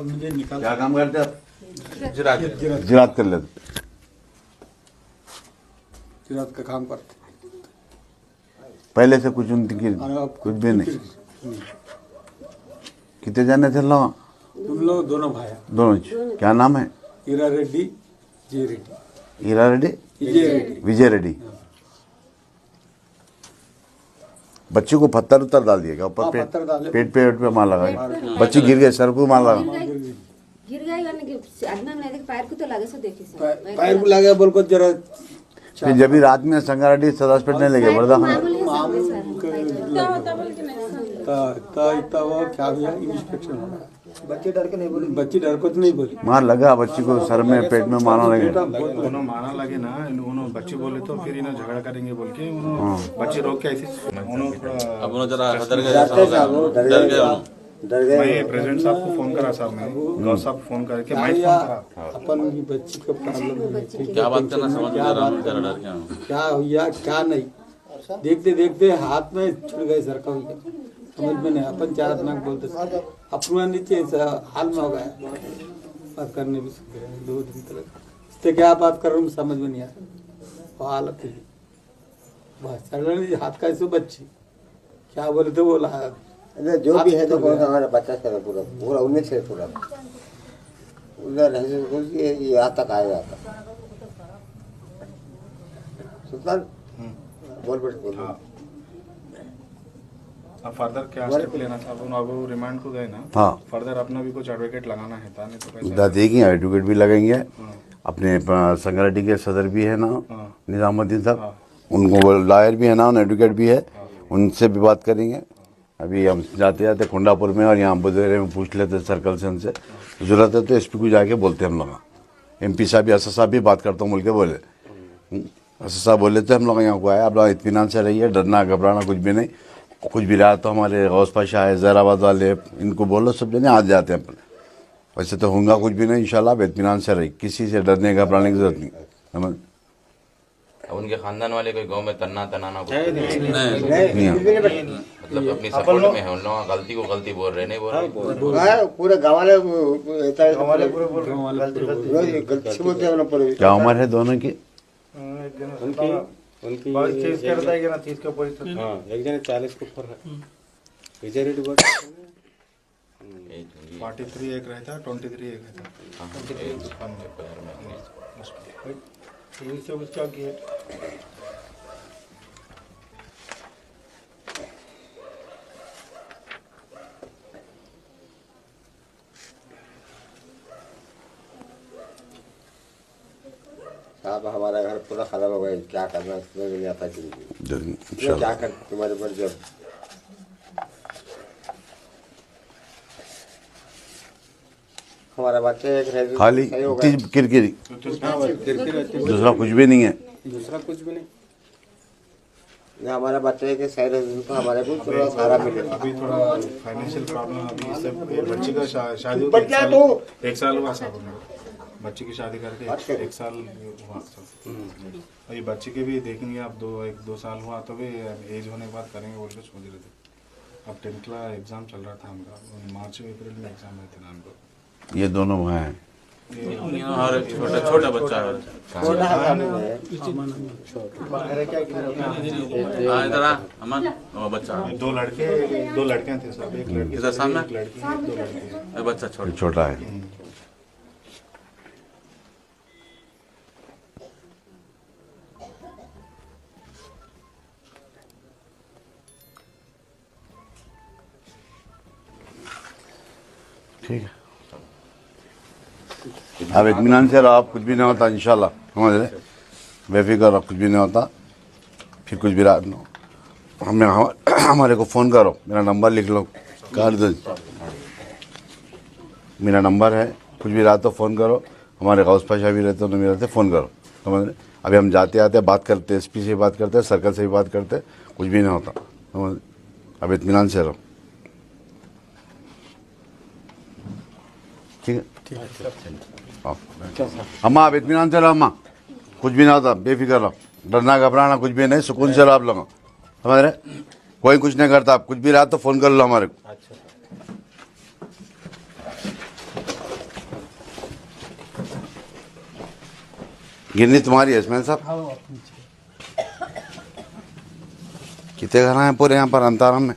मुझे निकाल। क्या काम करते आप? जिरात कर लेते। जिरात का काम करते। पहले से कुछ उनकी कुछ भी नहीं। कितने जाने थे लोग? तुम लोग दोनों भाई। दोनों। क्या नाम है? हीरा रेड्डी, जय रेड्डी। हीरा रेड्डी, विजय रेड्डी। विजय रेड्डी। बच्ची को पत्थर उत्तर डाल दिएगा ऊपर, पेट पे मार लगा। बच्ची गिर गई, सर को मार लगा। गिर गई पैर को तो लगे सो देखे पैर को लगे बोल को जरा। फिर जब भी रात में संगारेड्डी सदर हॉस्पिटल नहीं लगे बर्दा खाना। क्या हुआ? इंस्पेक्शन हो रहा। बच्चे डर के नहीं बोले। बच्ची डर को तो नहीं बोली। मार लगा बच्ची को, सर में पेट में मारना लगे। दोनों मारना लगे ना, उन्होंने बच्चे बोले तो फिर इन्हें झगड़ा करेंगे बोल के उन्होंने बच्चे रोक के ऐसे उन्होंने जरा डर गए। मैं प्रेसिडेंट साहब को फोन करा, साहब मैं गौर साहब को फोन करके मैं फोन करा। अपन की बच्ची का प्रॉब्लम क्या बात करना समझ में आ रहा है, जरा डर क्या हुआ क्या नहीं, देखते देखते हाथ में छुट गए, सर का हुआ समझ में नहीं। अपन चार अपना बोलते अपना नीचे हाल में हो गया। बात करने भी 2 दिन तक इससे क्या बात कर रहा हूँ समझ में नहीं आ रहा। हालत है बस सडनली हाथ का ऐसे बच्ची क्या बोले थे बोला जो भी है तो कौन सा हमारा बच्चा से पूरा पूरा 19 से पूरा उधर ये यहाँ तक आया था। सुल्तान बोल बोल। अब फर्दर क्या स्टेप लेना था? अब वो रिमांड को गए ना। हाँ, फर्दर अपना भी कुछ एडवोकेट लगाना है था, नहीं तो पैसा उधर देखेंगे, एडवोकेट भी लगेंगे। अपने संगारेड्डी के सदर भी है ना निजामुद्दीन साहब, उनको लॉयर भी है ना, एडवोकेट भी है, उनसे भी बात करेंगे। अभी हम जाते जाते कुंडापुर में और यहाँ बुधेरे में पूछ लेते सर्कल से, उनसे जरूरत है तो एसपी को जाके बोलते हम लोग। एमपी साहब भी असद साहब भी बात करता हूँ बोल के बोले। असद साहब बोले थे हम लोग यहाँ को आए, आप लोग इत्मीनान से रहिए, डरना घबराना कुछ भी नहीं। कुछ भी रहा तो हमारे गौस पाशा है, जहराबाद वाले, इनको बोलो सब जने आ जाते हैं अपन। वैसे तो होगा कुछ भी नहीं इंशाल्लाह, आप इत्मीनान से रहिए, किसी से डरने घबराने की जरूरत नहीं। समझ? उनके खानदान वाले कोई गांव में तन्ना तनाना कुछ नहीं मतलब अपनी सपोर्ट में है, उन लोगों गलती को गलती बोल रहे, नहीं बोल रहे पूरे गाँव वाले गलती बोलते हैं। क्या उम्र है दोनों की? उनकी 30 करता है कि ना 30 के ऊपर। हां एक जने 40 के ऊपर है। विजय रेड्डी बोल 43 एक रहता, 23 एक रहता। यही सब उसका किया। साहब हमारा घर पूरा खराब हो गया, क्या करना इसमें भी नहीं आता। क्या कर तुम्हारे ऊपर जब हमारा बच्चे एक खाली किरकिरी, दूसरा कुछ भी नहीं है। दूसरा कुछ भी नहीं। हमारा बच्चे के सही तो हमारे को थोड़ा सारा मिले। अभी थोड़ा फाइनेंशियल प्रॉब्लम, अभी इससे बच्चे का शादी एक साल हुआ साहब, बच्चे की शादी करके 1 साल हुआ सब। ये बच्चे के भी देखेंगे आप, 1-2 साल हुआ तो भी एज होने के बाद करेंगे बोल के सोच रहे थे। अब 10th का एग्जाम चल रहा था हमारा, मार्च अप्रैल में एग्जाम है थे नाम को। ये दोनों वहाँ हैं। और छोटा बच्चा है, इधर आ अमन, वो बच्चा 2 लड़के थे सब, एक लड़की इधर सामने, एक लड़की, 2 लड़के। बच्चा छोटा है। ठीक है, अब इत्मीनान से रहो, आप कुछ भी नहीं होता इंशाल्लाह, समझ रहे, बेफिक्र रहो, कुछ भी नहीं होता। फिर कुछ भी रात में हमारे को फ़ोन करो, मेरा नंबर लिख लो, कर दो, मेरा नंबर है। कुछ भी रात तो फ़ोन करो, हमारे गौस पाशा भी रहते तो मेरे रहते, फ़ोन करो, समझ रहे। अभी हम जाते आते बात करते, एसपी से बात करते, सर्कल से भी बात करते, कुछ भी नहीं होता, समझ। अब इत्मीनान से रहो, ठीक है। अम्मा आप इत्मीनान से रहो, अम्मा कुछ भी ना होता, बेफिक्र रहो, डरना घबराना कुछ भी नहीं, सुकून से रहो आप लोग, समझ रहे। कोई कुछ नहीं करता, आप कुछ भी रहा तो फ़ोन कर लो हमारे को। गिरनी तुम्हारी है इसमें साहब? हाँ अपनी कितने घर हैं पूरे यहाँ पर अंताराम में?